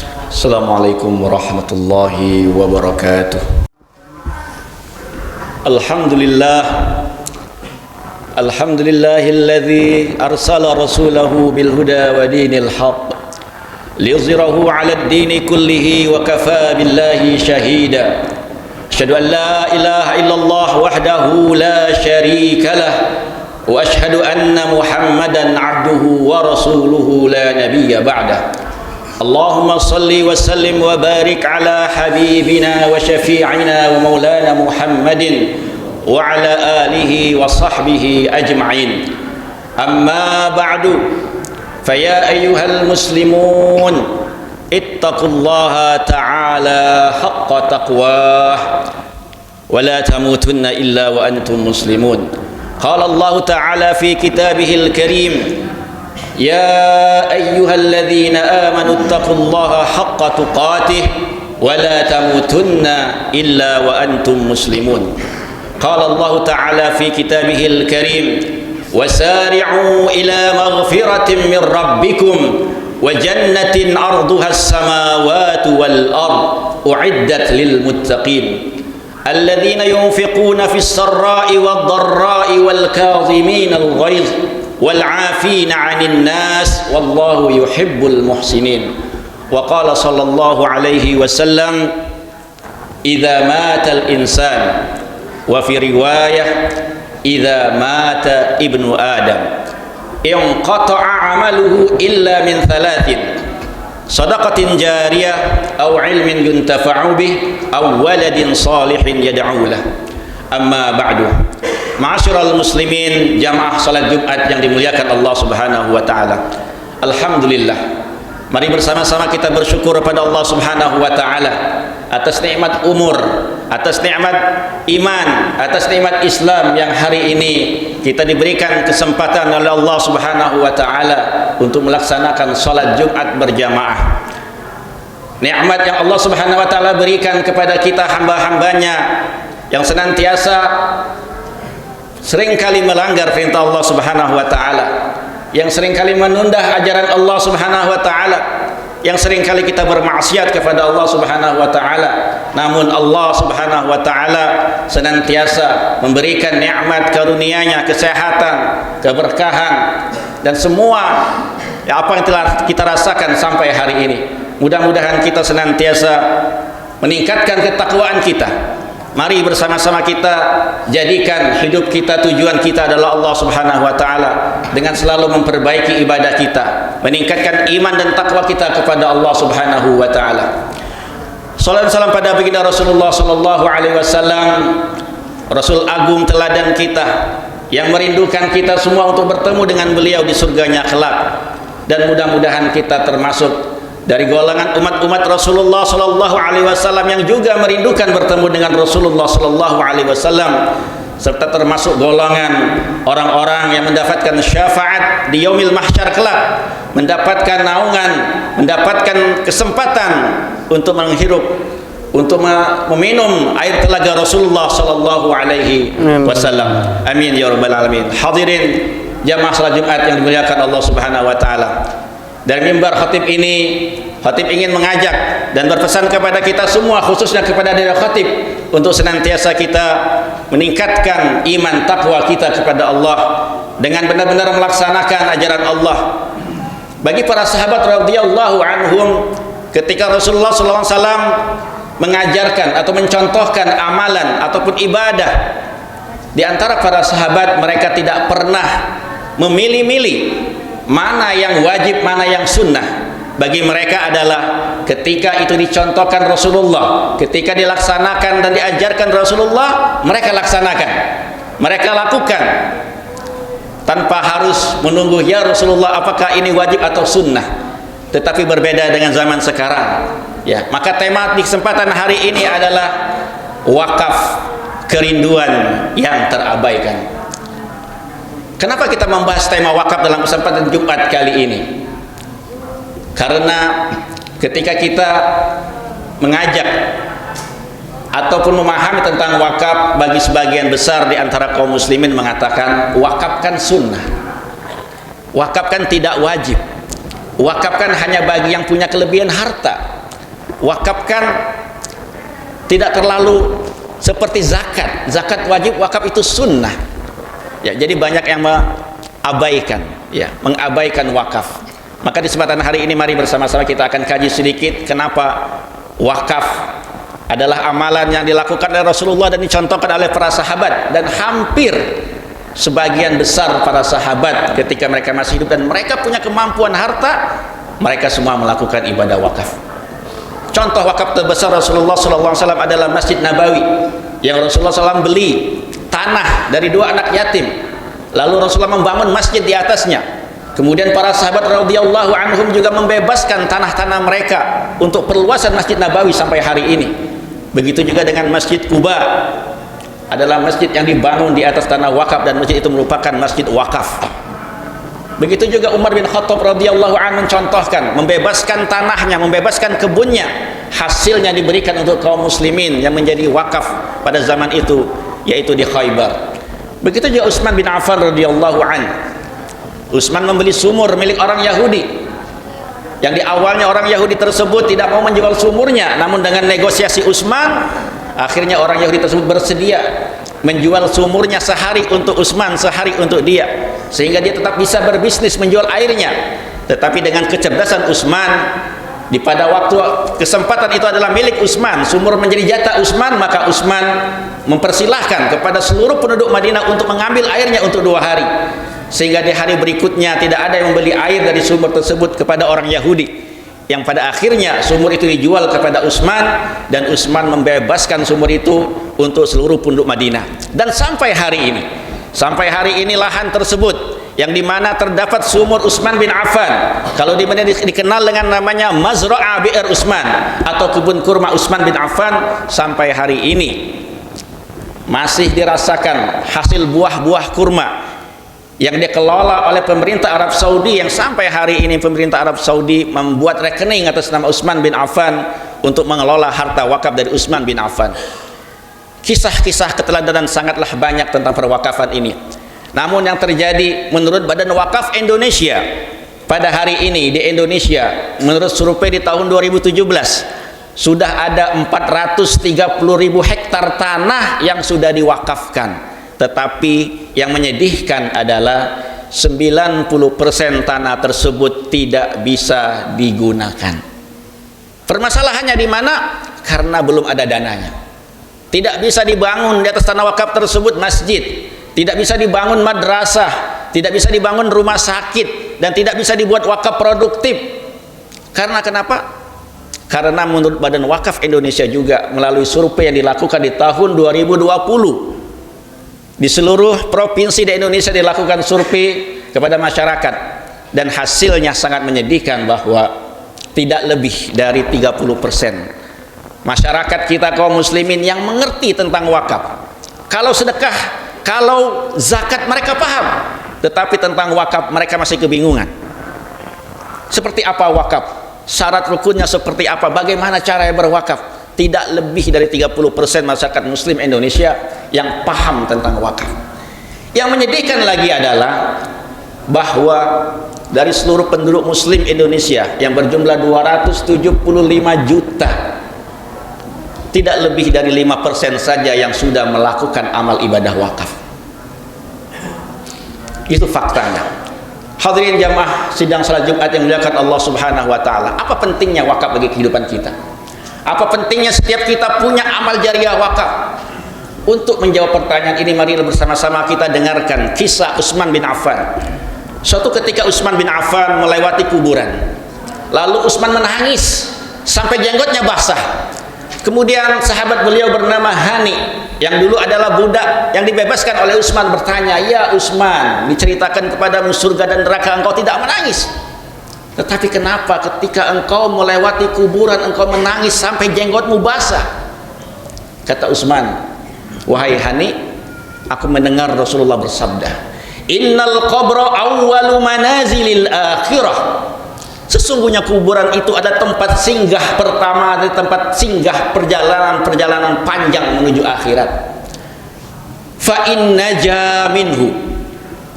Assalamualaikum warahmatullahi wabarakatuh. Alhamdulillah, alhamdulillahilladzi arsala rasulahu bil huda wa dinil haqq liyuzhirahu 'alad dini kullihi wa kafaa billahi shahida. Asyhadu an la ilaha illallah wahdahu la syarika lah wa asyhadu anna Muhammadan 'abduhu wa rasuluhu la nabiyya ba'dah. Allahumma salli wa sallim wa barik ala habibina wa syafi'ina wa maulana Muhammadin wa ala alihi wa sahbihi ajma'in. Amma ba'du, faya ayyuhal muslimun ittaqullaha ta'ala haqqa taqwah wa la tamutunna illa wa antum muslimun. Qala Allah ta'ala fi kitabihil karim, ya ayyuhalladzina amanu ittaqullaha haqqa tuqatih wa la tamutunna illa wa antum muslimun. Qala Allah ta'ala fi kitabihil karim, wasari'u ila maghfiratin min rabbikum wa jannatin arduha as-samawati wal ard u'iddat lil muttaqin alladzina yunfiquna fis sarra'i wad dharra'i wal kadhimina al ghaiz wal 'afina 'anil nas wallahu yuhibbul muhsinin. Wa qala sallallahu alaihi wasallam, idza mata al insan, wa fi riwayah idza mata ibnu adam inqata'a 'amaluhu illa min thalathin: sadaqatin jariyah aw ilmin yuntafa'u bih aw waladin salihin yad'u lah. Amma ba'du, ma'asyiral muslimin, jamaah salat Jumat yang dimuliakan Allah Subhanahu wa taala. Alhamdulillah, mari bersama-sama kita bersyukur kepada Allah Subhanahu wa taala atas nikmat umur, atas nikmat iman, atas nikmat Islam yang hari ini kita diberikan kesempatan oleh Allah Subhanahu wa taala untuk melaksanakan salat Jumat berjamaah. Nikmat yang Allah Subhanahu wa taala berikan kepada kita hamba-hambanya yang senantiasa seringkali melanggar perintah Allah Subhanahu wa taala, yang seringkali menunda ajaran Allah Subhanahu wa taala, yang seringkali kita bermaksiat kepada Allah Subhanahu wa taala. Namun Allah Subhanahu wa taala senantiasa memberikan nikmat karunia-Nya, kesehatan, keberkahan dan semua apa yang telah kita rasakan sampai hari ini. Mudah-mudahan kita senantiasa meningkatkan ketakwaan kita. Mari bersama-sama kita jadikan hidup kita, tujuan kita adalah Allah Subhanahu wa taala, dengan selalu memperbaiki ibadah kita, meningkatkan iman dan takwa kita kepada Allah Subhanahu wa taala. Salawat salam pada baginda Rasulullah sallallahu alaihi wasallam, Rasul agung teladan kita yang merindukan kita semua untuk bertemu dengan beliau di surganya kelak. Dan mudah-mudahan kita termasuk dari golongan umat-umat Rasulullah sallallahu alaihi wasallam yang juga merindukan bertemu dengan Rasulullah sallallahu alaihi wasallam, serta termasuk golongan orang-orang yang mendapatkan syafaat di yaumil mahsyar kelak, mendapatkan naungan, mendapatkan kesempatan untuk menghirup, untuk meminum air telaga Rasulullah sallallahu alaihi wasallam. Amin ya rabbal alamin. Hadirin jamaah salat Jumat yang dimuliakan Allah Subhanahu wa taala. Dari mimbar khatib ini, khatib ingin mengajak dan berpesan kepada kita semua, khususnya kepada diri khatib, untuk senantiasa kita meningkatkan iman takwa kita kepada Allah dengan benar-benar melaksanakan ajaran Allah. Bagi para sahabat radhiyallahu anhum, ketika Rasulullah sallallahu alaihi wasallam mengajarkan atau mencontohkan amalan ataupun ibadah, di antara para sahabat mereka tidak pernah memilih-milih mana yang wajib, mana yang sunnah. Bagi mereka adalah ketika itu dicontohkan Rasulullah, ketika dilaksanakan dan diajarkan Rasulullah, mereka laksanakan, mereka lakukan tanpa harus menunggu, ya Rasulullah apakah ini wajib atau sunnah. Tetapi berbeda dengan zaman sekarang, ya. Maka tema di kesempatan hari ini adalah wakaf, kerinduan yang terabaikan. Kenapa kita membahas tema wakaf dalam kesempatan Jumat kali ini? Karena ketika kita mengajak ataupun memahami tentang wakaf, bagi sebagian besar di antara kaum muslimin mengatakan wakaf kan sunnah, wakaf kan tidak wajib, wakaf kan hanya bagi yang punya kelebihan harta. wakafkan tidak terlalu seperti zakat. Zakat wajib, wakaf itu sunnah. Ya, jadi banyak yang mengabaikan, ya, mengabaikan wakaf. Maka di kesempatan hari ini mari bersama-sama kita akan kaji sedikit kenapa wakaf adalah amalan yang dilakukan oleh Rasulullah dan dicontohkan oleh para sahabat, dan hampir sebagian besar para sahabat ketika mereka masih hidup dan mereka punya kemampuan harta, mereka semua melakukan ibadah wakaf. Contoh wakaf terbesar Rasulullah SAW adalah Masjid Nabawi yang Rasulullah SAW beli tanah dari dua anak yatim, lalu Rasulullah membangun masjid di atasnya. Kemudian para sahabat radhiyallahu anhum juga membebaskan tanah-tanah mereka untuk perluasan Masjid Nabawi sampai hari ini. Begitu juga dengan Masjid Quba, adalah masjid yang dibangun di atas tanah wakaf, dan masjid itu merupakan masjid wakaf. Begitu juga Umar bin Khattab radhiyallahu anhu mencontohkan membebaskan tanahnya, membebaskan kebunnya, hasilnya diberikan untuk kaum muslimin yang menjadi wakaf pada zaman itu, yaitu di Khaybar. Begitu juga Utsman bin Affan radhiyallahu anhu. Utsman membeli sumur milik orang Yahudi yang di awalnya orang Yahudi tersebut tidak mau menjual sumurnya, namun dengan negosiasi Utsman, akhirnya orang Yahudi tersebut bersedia menjual sumurnya sehari untuk Utsman, sehari untuk dia, sehingga dia tetap bisa berbisnis menjual airnya. Tetapi dengan kecerdasan Utsman, di pada waktu kesempatan itu adalah milik Utsman, sumur menjadi jatah Utsman, maka Utsman mempersilahkan kepada seluruh penduduk Madinah untuk mengambil airnya untuk 2 hari, sehingga di hari berikutnya tidak ada yang membeli air dari sumur tersebut kepada orang Yahudi, yang pada akhirnya sumur itu dijual kepada Utsman, dan Utsman membebaskan sumur itu untuk seluruh penduduk Madinah. Dan sampai hari ini lahan tersebut yang dimana terdapat sumur Utsman bin Affan, kalau di Madinah dikenal dengan namanya Mazra'ah Bi'r Utsman atau kebun kurma Utsman bin Affan, sampai hari ini masih dirasakan hasil buah-buah kurma yang dikelola oleh pemerintah Arab Saudi, yang sampai hari ini pemerintah Arab Saudi membuat rekening atas nama Utsman bin Affan untuk mengelola harta wakaf dari Utsman bin Affan. Kisah-kisah keteladanan sangatlah banyak tentang perwakafan ini. Namun yang terjadi menurut Badan Wakaf Indonesia pada hari ini di Indonesia, menurut survei di tahun 2017, sudah ada 430.000 hektar tanah yang sudah diwakafkan. Tetapi yang menyedihkan adalah 90% tanah tersebut tidak bisa digunakan. Permasalahannya di mana? Karena belum ada dananya. Tidak bisa dibangun di atas tanah wakaf tersebut masjid, tidak bisa dibangun madrasah, tidak bisa dibangun rumah sakit, dan tidak bisa dibuat wakaf produktif. Karena kenapa? Karena menurut Badan Wakaf Indonesia juga melalui survei yang dilakukan di tahun 2020, di seluruh provinsi di Indonesia dilakukan survei kepada masyarakat, dan hasilnya sangat menyedihkan bahwa tidak lebih dari 30% masyarakat kita kaum muslimin yang mengerti tentang wakaf. Kalau sedekah, kalau zakat mereka paham, tetapi tentang wakaf mereka masih kebingungan. Seperti apa wakaf? Syarat rukunnya seperti apa? Bagaimana cara berwakaf? Tidak lebih dari 30% masyarakat muslim Indonesia yang paham tentang wakaf. Yang menyedihkan lagi adalah bahwa dari seluruh penduduk muslim Indonesia yang berjumlah 275 juta, tidak lebih dari 5% saja yang sudah melakukan amal ibadah wakaf. Itu faktanya. Hadirin jamaah sidang salat Jumat yang dimuliakan Allah Subhanahu wa taala. Apa pentingnya wakaf bagi kehidupan kita? Apa pentingnya setiap kita punya amal jariah wakaf? Untuk menjawab pertanyaan ini, mari bersama-sama kita dengarkan kisah Utsman bin Affan. Suatu ketika Utsman bin Affan melewati kuburan, lalu Utsman menangis sampai jenggotnya basah. Kemudian sahabat beliau bernama Hani, yang dulu adalah budak yang dibebaskan oleh Utsman, bertanya, "Ya Utsman, diceritakan kepadamu surga dan neraka, engkau tidak menangis. Tetapi kenapa ketika engkau melewati kuburan engkau menangis sampai jenggotmu basah?" Kata Utsman, "Wahai Hani, aku mendengar Rasulullah bersabda, innal qabra awwalu manazilil akhirah. Sesungguhnya kuburan itu ada tempat singgah pertama, dari tempat singgah perjalanan panjang menuju akhirat. Fa in naja minhu,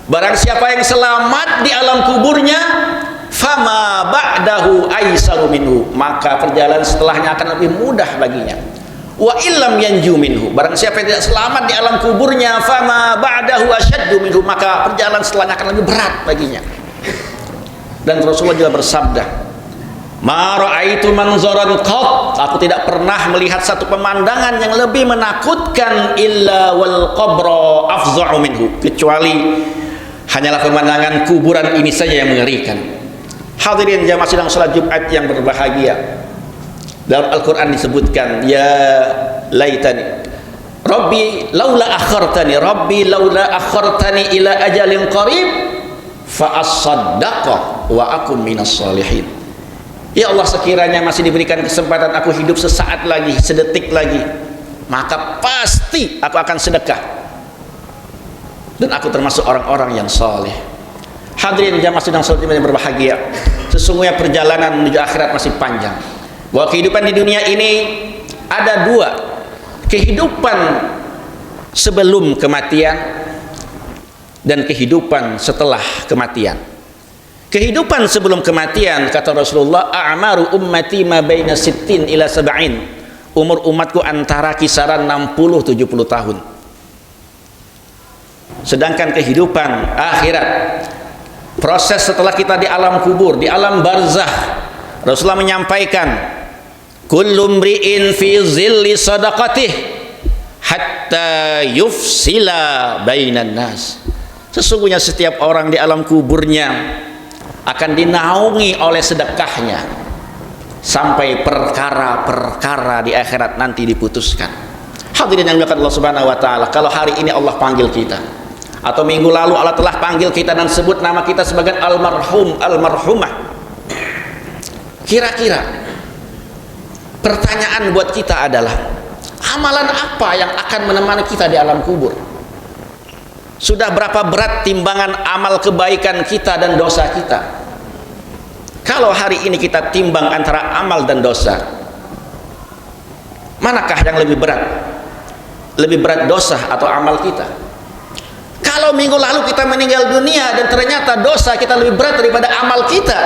barang siapa yang selamat di alam kuburnya, fama ba'dahu aisaru minhu, maka perjalanan setelahnya akan lebih mudah baginya. Wa illam yanju minhu, barang siapa yang tidak selamat di alam kuburnya, fama ba'dahu asyaddu minhu, maka perjalanan setelahnya akan lebih berat baginya. Dan Rasulullah juga bersabda, ma ra'aitu manzaran qat, aku tidak pernah melihat satu pemandangan yang lebih menakutkan illa wal qabra afza'u minhu, kecuali hanyalah pemandangan kuburan ini saja yang mengerikan. Hadirin jamaah sidang salat Jumat yang berbahagia, dalam Al-Quran disebutkan, ya laitani Rabbi laula akhartani, Rabbi laula akhartani ila ajalin qarib fa as-saddaqa wa akum minas salihin. Ya Allah, sekiranya masih diberikan kesempatan aku hidup sesaat lagi, sedetik lagi, maka pasti aku akan sedekah dan aku termasuk orang-orang yang saleh. Hadirin jamaah sidang salat yang berbahagia, sesungguhnya perjalanan menuju akhirat masih panjang. Bahwa kehidupan di dunia ini ada dua, kehidupan sebelum kematian dan kehidupan setelah kematian. Kehidupan sebelum kematian, kata Rasulullah, a'maru ummati ma baina sittin ila sab'in, umur umatku antara kisaran 60-70 tahun. Sedangkan kehidupan akhirat, proses setelah kita di alam kubur, di alam barzakh, Rasulullah menyampaikan, kullu mri'in fi zilli sadaqatih hatta yufsila bainan nas. Sesungguhnya setiap orang di alam kuburnya akan dinaungi oleh sedekahnya sampai perkara-perkara di akhirat nanti diputuskan. Hadirin yang dimuliakan Allah Subhanahu wa taala, kalau hari ini Allah panggil kita, atau minggu lalu Allah telah panggil kita dan sebut nama kita sebagai almarhum, almarhumah, kira-kira pertanyaan buat kita adalah, amalan apa yang akan menemani kita di alam kubur? Sudah berapa berat timbangan amal kebaikan kita dan dosa kita? Kalau hari ini kita timbang antara amal dan dosa, manakah yang lebih berat? Lebih berat dosa atau amal kita? Kalau minggu lalu kita meninggal dunia dan ternyata dosa kita lebih berat daripada amal kita,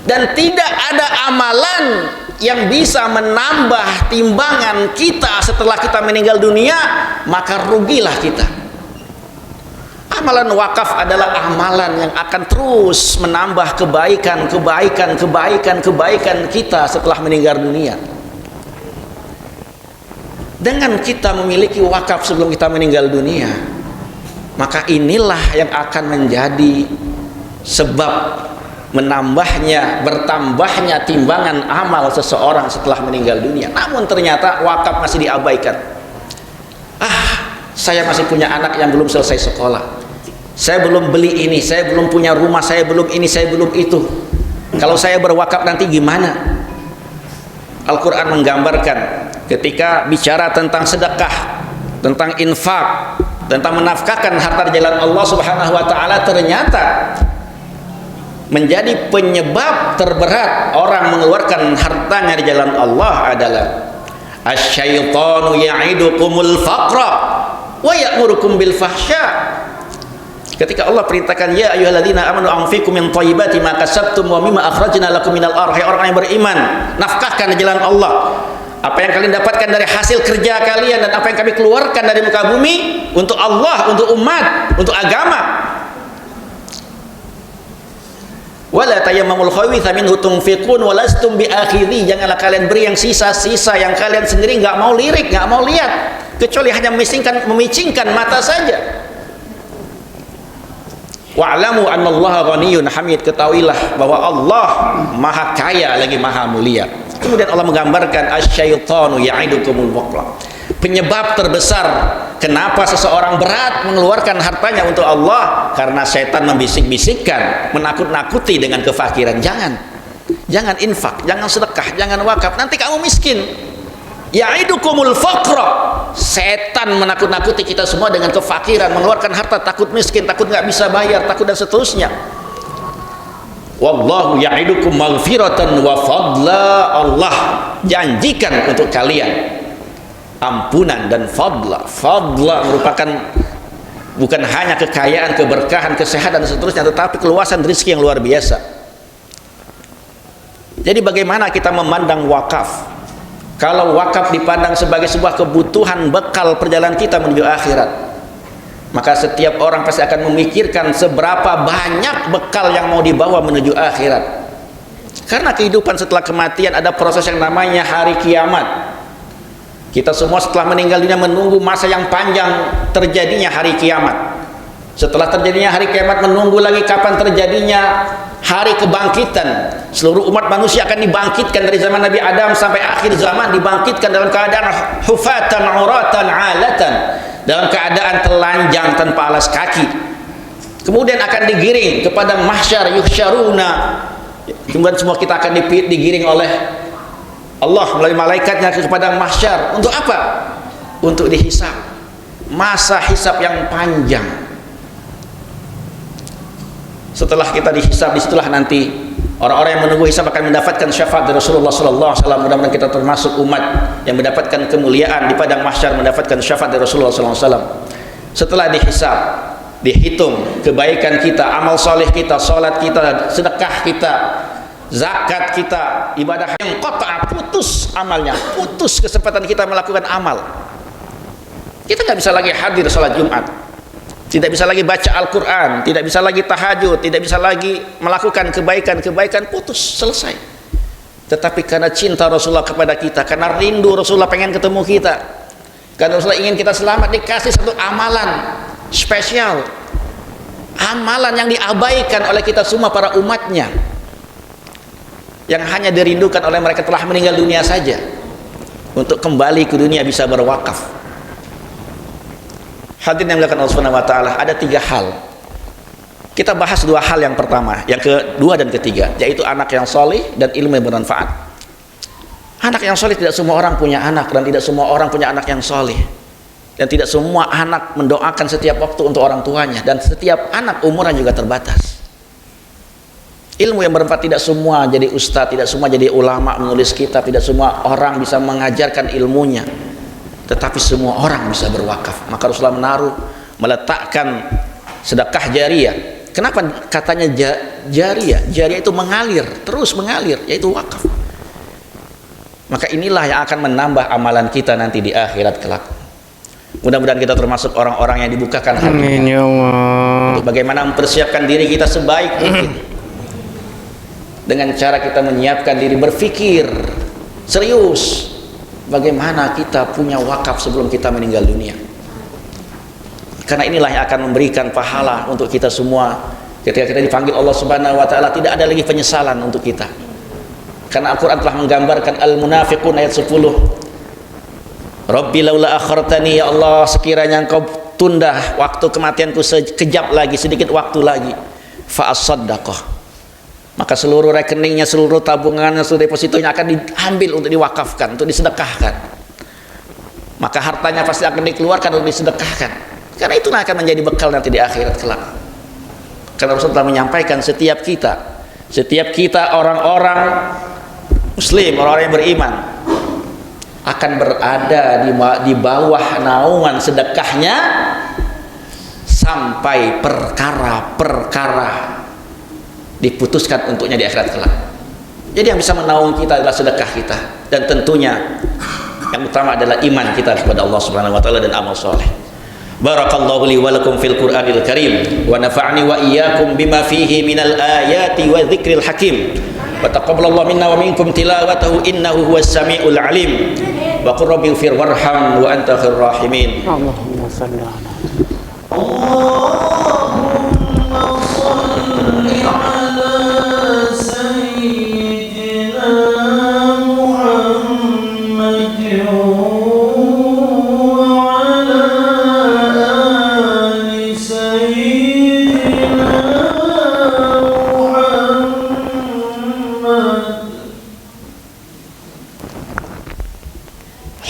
dan tidak ada amalan yang bisa menambah timbangan kita setelah kita meninggal dunia, maka rugilah kita. Amalan wakaf adalah amalan yang akan terus menambah kebaikan kita setelah meninggal dunia. Dengan kita memiliki wakaf sebelum kita meninggal dunia, maka inilah yang akan menjadi sebab bertambahnya timbangan amal seseorang setelah meninggal dunia. Namun ternyata wakaf masih diabaikan. Saya masih punya anak yang belum selesai sekolah, saya belum beli ini, saya belum punya rumah, saya belum ini, saya belum itu. Kalau saya berwakaf nanti gimana? Al-Quran menggambarkan ketika bicara tentang sedekah, tentang infak, tentang menafkahkan harta di jalan Allah Subhanahu wa taala, ternyata menjadi penyebab terberat orang mengeluarkan hartanya di jalan Allah adalah asyaitanu ya'idukumul faqra wa ya'murukum bil fahsya. Ketika Allah perintahkan, ya ayyuhalladzina amanu anfiqu min thayyibati ma kasabtum wa mimma akhrajna lakum minal ardh, orang yang beriman, nafkahkan di jalan Allah apa yang kalian dapatkan dari hasil kerja kalian dan apa yang kami keluarkan dari muka bumi untuk Allah, untuk umat, untuk agama. Wala tayammamul khabitha minhu tunfiqun wa lastum biakhidhi, janganlah kalian beri yang sisa-sisa yang kalian sendiri nggak mau lirik, nggak mau lihat, kecuali hanya memicingkan mata saja. Wa'lamu annallaha ghaniyyun hamid, ketahuilah bahwa Allah maha kaya lagi maha mulia. Kemudian Allah menggambarkan asyaitanu ya'idukumul faqra, penyebab terbesar kenapa seseorang berat mengeluarkan hartanya untuk Allah, karena setan membisik-bisikkan, menakut-nakuti dengan kefakiran. Jangan infak, jangan sedekah, jangan wakaf, nanti kamu miskin. Ya'idukumul faqra, setan menakut-nakuti kita semua dengan kefakiran, mengeluarkan harta, takut miskin, takut nggak bisa bayar, takut dan seterusnya. Wallahu ya'idukum maghfiratan wa fadla, Allah janjikan untuk kalian ampunan dan fadla. Fadla merupakan bukan hanya kekayaan, keberkahan, kesehatan dan seterusnya, tetapi keluasan rezeki yang luar biasa. Jadi bagaimana kita memandang wakaf? Kalau wakaf dipandang sebagai sebuah kebutuhan bekal perjalanan kita menuju akhirat, maka setiap orang pasti akan memikirkan seberapa banyak bekal yang mau dibawa menuju akhirat. Karena kehidupan setelah kematian ada proses yang namanya hari kiamat. Kita semua setelah meninggal dunia menunggu masa yang panjang terjadinya hari kiamat. Setelah terjadinya hari kiamat menunggu lagi kapan terjadinya hari kebangkitan. Seluruh umat manusia akan dibangkitkan dari zaman Nabi Adam sampai akhir zaman, dibangkitkan dalam keadaan hufatan uratan alatan, dalam keadaan telanjang tanpa alas kaki. Kemudian akan digiring kepada mahsyar, yuhsyaruna. Kemudian semua kita akan digiring oleh Allah melalui malaikatnya kepada mahsyar. Untuk apa? Untuk dihisab. Masa hisab yang panjang. Setelah kita dihisab, disitulah nanti orang-orang yang menunggu hisab akan mendapatkan syafaat dari Rasulullah SAW. Mudah-mudahan kita termasuk umat yang mendapatkan kemuliaan di padang mahsyar, mendapatkan syafaat dari Rasulullah SAW. Setelah dihisab, dihitung kebaikan kita, amal soleh kita, salat kita, sedekah kita, zakat kita, ibadah yang qata', putus amalnya, putus kesempatan kita melakukan amal. Kita nggak bisa lagi hadir salat Jumat, tidak bisa lagi baca Al-Quran, tidak bisa lagi tahajud, tidak bisa lagi melakukan kebaikan-kebaikan, putus, selesai. Tetapi karena cinta Rasulullah kepada kita, karena rindu Rasulullah pengen ketemu kita, karena Rasulullah ingin kita selamat, dikasih satu amalan spesial, amalan yang diabaikan oleh kita semua para umatnya, yang hanya dirindukan oleh mereka telah meninggal dunia saja, untuk kembali ke dunia bisa berwakaf. Hadirin yang dimuliakan Allah Subhanahu wa taala, ada 3 hal. Kita bahas 2 hal yang pertama, yang kedua dan ketiga, yaitu anak yang soleh dan ilmu yang bermanfaat. Anak yang soleh, tidak semua orang punya anak, dan tidak semua orang punya anak yang soleh, dan tidak semua anak mendoakan setiap waktu untuk orang tuanya, dan setiap anak umurnya juga terbatas. Ilmu yang bermanfaat, tidak semua jadi ustadz, tidak semua jadi ulama menulis kitab, tidak semua orang bisa mengajarkan ilmunya, tetapi semua orang bisa berwakaf. Maka Rasulullah meletakkan sedekah jariyah. Kenapa katanya jariyah? Jariyah itu mengalir, terus mengalir, yaitu wakaf. Maka inilah yang akan menambah amalan kita nanti di akhirat kelak. Mudah-mudahan kita termasuk orang-orang yang dibukakan hati. Amin ya Allah. Untuk bagaimana mempersiapkan diri kita sebaik mungkin, dengan cara kita menyiapkan diri, berpikir serius bagaimana kita punya wakaf sebelum kita meninggal dunia. Karena inilah yang akan memberikan pahala untuk kita semua ketika kita dipanggil Allah Subhanahu wa taala. Tidak ada lagi penyesalan untuk kita, karena Al-Quran telah menggambarkan Al-Munafiqun ayat 10. Rabbi laula akhartani, ya Allah sekiranya engkau tunda waktu kematianku sekejap lagi, sedikit waktu lagi, fa as-saddaqah, maka seluruh rekeningnya, seluruh tabungannya, seluruh depositonya akan diambil untuk diwakafkan, untuk disedekahkan. Maka hartanya pasti akan dikeluarkan untuk disedekahkan, karena itulah akan menjadi bekal nanti di akhirat kelak. Karena Rasulullah telah menyampaikan setiap kita orang-orang muslim, orang-orang yang beriman akan berada di bawah naungan sedekahnya sampai perkara-perkara diputuskan untuknya di akhirat kelak. Jadi yang bisa menaungi kita adalah sedekah kita, dan tentunya yang utama adalah iman kita kepada Allah Subhanahu wa taala dan amal soleh. Barakallahu li wa lakum fil Qur'anil Karim, wa nafa'ni wa iyyakum bima fihi minal ayati wa dzikril hakim. Wa taqabbalallahu minna wa minkum tilawatahu innahu huwas samiul alim. Wa qur rabbighfir warham wa anta khairur rahimin. Allahumma shalli ala Allahumma shalli ala sayyidina Muhammadin wa ala ali sayyidina Muhammad.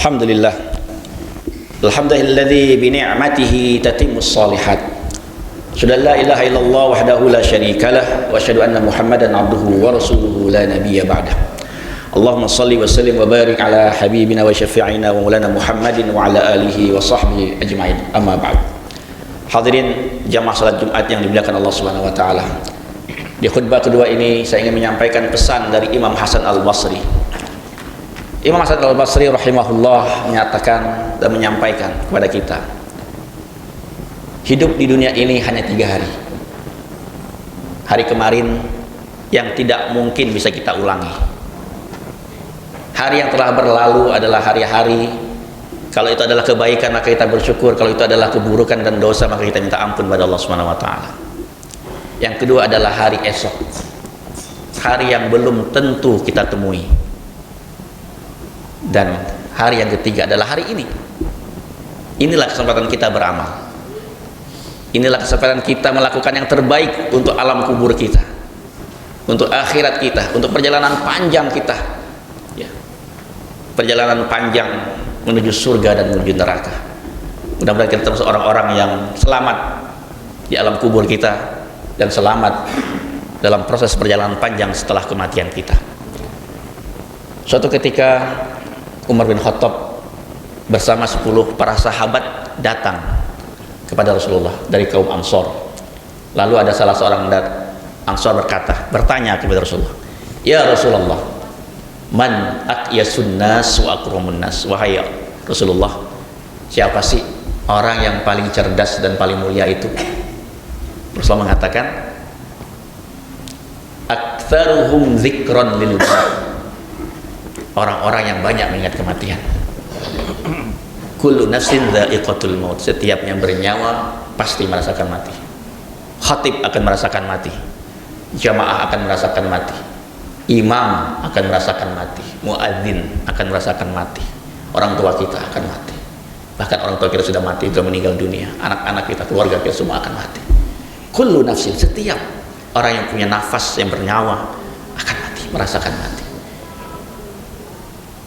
Alhamdulillah, alhamdulilladzi bi ni'matihi tatimmus shalihat. Asyhadu an la ilaha illallah wahdahu la syarikalah wa asyhadu anna Muhammadan abduhu wa rasuluhu la nabiyya ba'dah. Allahumma shalli wa sallim wa barik ala habibina wa syafi'ina wa maulana Muhammadin wa ala alihi wa sahbihi ajma'in. Amma ba'd. Hadirin jamaah salat Jumat yang dimuliakan Allah Subhanahu wa taala. Di khutbah kedua ini saya ingin menyampaikan pesan dari Imam Hasan Al-Basri. Imam Hasan Al-Basri rahimahullah menyatakan dan menyampaikan kepada kita, hidup di dunia ini hanya 3 hari. Hari kemarin yang tidak mungkin bisa kita ulangi. Hari yang telah berlalu adalah hari-hari. Kalau itu adalah kebaikan maka kita bersyukur, kalau itu adalah keburukan dan dosa maka kita minta ampun pada Allah Subhanahu wa taala. Yang kedua adalah hari esok. Hari yang belum tentu kita temui. Dan hari yang ketiga adalah hari ini. Inilah kesempatan kita beramal. Inilah kesempatan kita melakukan yang terbaik untuk alam kubur kita, untuk akhirat kita, untuk perjalanan panjang kita, ya. Perjalanan panjang menuju surga dan menuju neraka. Mudah-mudahan kita termasuk orang-orang yang selamat di alam kubur kita dan selamat dalam proses perjalanan panjang setelah kematian kita. Suatu ketika Umar bin Khattab bersama 10 para sahabat datang kepada Rasulullah dari kaum Ansor. Lalu ada salah seorang Ansor bertanya kepada Rasulullah, "Ya Rasulullah, man aqyasun nas wa akramun nas?" Wahai Rasulullah, siapa sih orang yang paling cerdas dan paling mulia itu? Rasulullah mengatakan, "Aktsaruhum dzikran lil maut." Orang-orang yang banyak mengingat kematian. Kullu nafsin dha'iqatul maut. Setiap yang bernyawa pasti merasakan mati. Khatib akan merasakan mati. Jamaah akan merasakan mati. Imam akan merasakan mati. Muadzin akan merasakan mati. Orang tua kita akan mati. Bahkan orang tua kita sudah mati, sudah meninggal dunia. Anak-anak kita, keluarga kita semua akan mati. Kullu nafsin, setiap orang yang punya nafas, yang bernyawa akan mati, merasakan mati.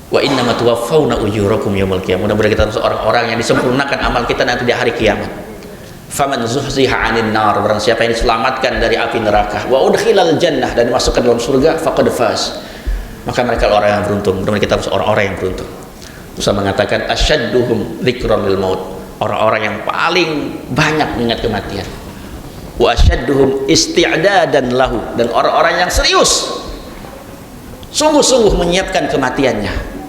Wa innama tuwaffawna ujurakum yaumil qiyamah. Mudah-mudahan kita termasuk orang-orang yang disempurnakan amal kita nanti di hari kiamat. Faman zuhziha 'anil nar, barang siapa yang diselamatkan dari api neraka, wa udkhilal jannah, dan dimasukkan dalam surga, faqad faz, maka mereka orang yang beruntung. Mudah-mudahan kita termasuk orang-orang yang beruntung. Musa mengatakan asyadduhum dzikran lil maut, orang-orang yang paling banyak mengingat kematian. Wa asyadduhum isti'dadan lahu, dan orang-orang yang serius sungguh-sungguh menyiapkan kematiannya.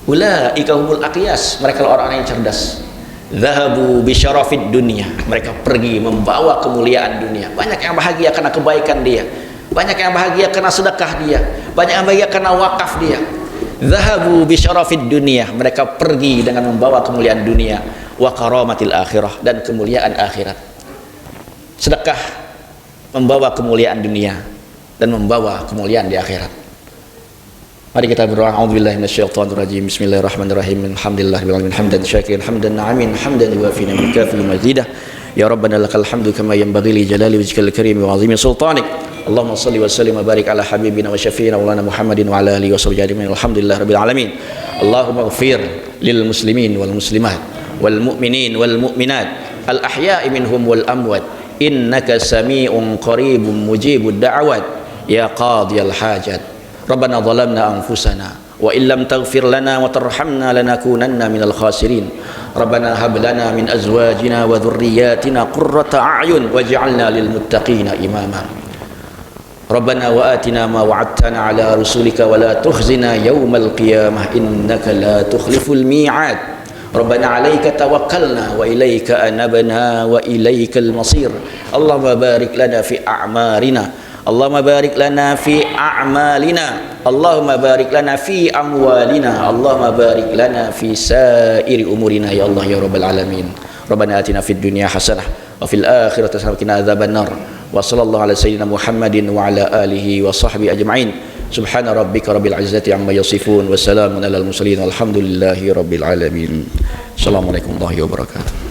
Ulaika humul aqyas, mereka orang-orang yang cerdas. Zahabu bi syarafid dunya, mereka pergi membawa kemuliaan dunia. Banyak yang bahagia karena kebaikan dia, banyak yang bahagia karena sedekah dia, banyak yang bahagia karena wakaf dia. Zahabu bi syarafid dunya, mereka pergi dengan membawa kemuliaan dunia, wa karamatil akhirah, dan kemuliaan akhirat. Sedekah membawa kemuliaan dunia dan membawa kemuliaan di akhirat. Mari kita berdoa. A'udzubillahi minasyaitonir rajim. Bismillahirrahmanirrahim. Alhamdulillahirabbil alamin, hamdan syakiran, hamdan na'imin, hamdan yuwafi ni'mahu kafi mazidah. Ya Rabbana lakal hamdu kama yanbaghi li jalali wajhikal karim wa 'azimi sultanik. Allahumma shalli wa sallim wa barik ala habibina wa syafiina maulana Muhammadin wa ala alihi wa sahbihi ajma'in. Alhamdulillahirabbil alamin. Allahumma ighfir lil muslimin wal muslimat wal mu'minin wal mu'minat al ahya'i minhum wal amwat. Innaka sami'un qaribun mujibud da'awat ya qadiyal hajat. Rabbana zalamna anfusana wa illam taghfir lana wa tarhamna lanakunanna minal khasirin. Rabbana hab lana min azwajina wa dhurriyyatina qurrata a'yun waj'alna lil muttaqina imama. Rabbana wa atina ma wa'adtana ala rusulika wa la tukhzina yawmal qiyamah innaka la tukhliful mi'ad. Rabbana 'alaika tawakkalna wa ilaika anabna wa ilaikal masir. Allahumma barik lana fi a'marina, Allahumma barik lana fi a'malina, Allahumma barik lana fi amwalina, Allahumma barik lana fi sairi umurina ya Allah ya Rabbal alamin. Rabbana atina fid dunya hasanah wa fil akhirati hasanah wa qina adzaban nar. Wa sallallahu ala sayyidina Muhammadin wa ala alihi wa sahbihi ajma'in. Subhana rabbika rabbil izzati amma yasifun wa salamun alal mursalin walhamdulillahi rabbil alamin. Assalamualaikum warahmatullahi wabarakatuh.